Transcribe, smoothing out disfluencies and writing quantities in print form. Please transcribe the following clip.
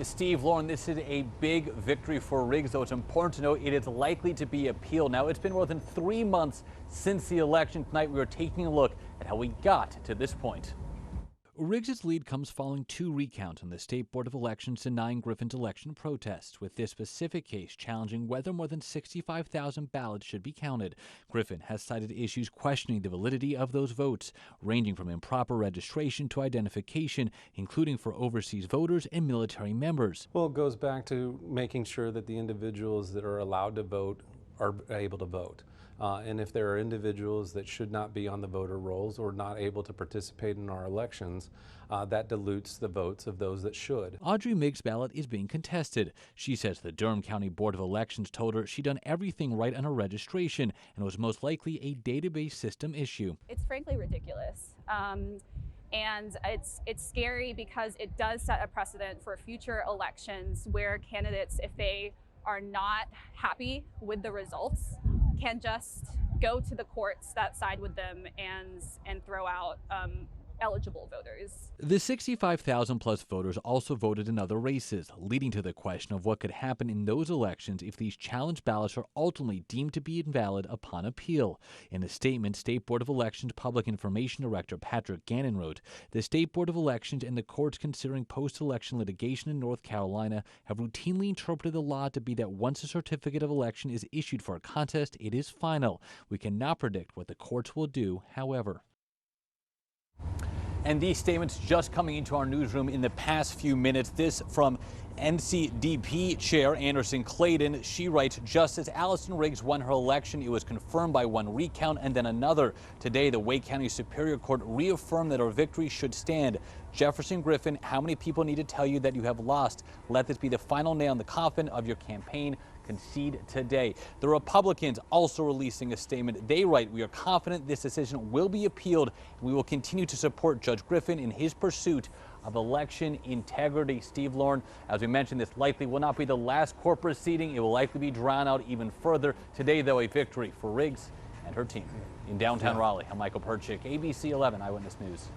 Steve, Lauren, this is a big victory for Riggs, though it's important to note it is likely to be appealed. Now, it's been more than 3 months since the election. Tonight, we are taking a look at how we got to this point. Riggs' lead comes following 2 recounts on the State Board of Elections denying Griffin's election protests, with this specific case challenging whether more than 65,000 ballots should be counted. Griffin has cited issues questioning the validity of those votes, ranging from improper registration to identification, including for overseas voters and military members. Well, it goes back to making sure that the individuals that are allowed to vote are able to vote. And if there are individuals that should not be on the voter rolls or not able to participate in our elections, that dilutes the votes of those that should. Audrey Migg's ballot is being contested. She says the Durham County Board of Elections told her she'd done everything right on her registration and was most likely a database system issue. It's frankly ridiculous. And it's scary because it does set a precedent for future elections where candidates, if they are not happy with the results, can just go to the courts that side with them and throw out eligible voters. The 65,000 plus voters also voted in other races, leading to the question of what could happen in those elections if these challenge ballots are ultimately deemed to be invalid upon appeal. In a statement, State Board of Elections Public Information Director Patrick Gannon wrote, "The State Board of Elections and the courts considering post-election litigation in North Carolina have routinely interpreted the law to be that once a certificate of election is issued for a contest, it is final. We cannot predict what the courts will do, however." And these statements just coming into our newsroom in the past few minutes. This from NCDP Chair Anderson Clayton. She writes, Justice Allison Riggs won her election. It was confirmed by one recount and then another. Today, the Wake County Superior Court reaffirmed that her victory should stand. Jefferson Griffin, how many people need to tell you that you have lost? Let this be the final nail in the coffin of your campaign. Concede today. The Republicans also releasing a statement. They write, we are confident this decision will be appealed. We will continue to support Judge Griffin in his pursuit of election integrity. Steve, Lauren, as we mentioned, this likely will not be the last court proceeding. It will likely be drawn out even further. Today, though, a victory for Riggs and her team. In downtown Raleigh, I'm Michael Perchik, ABC 11 Eyewitness News.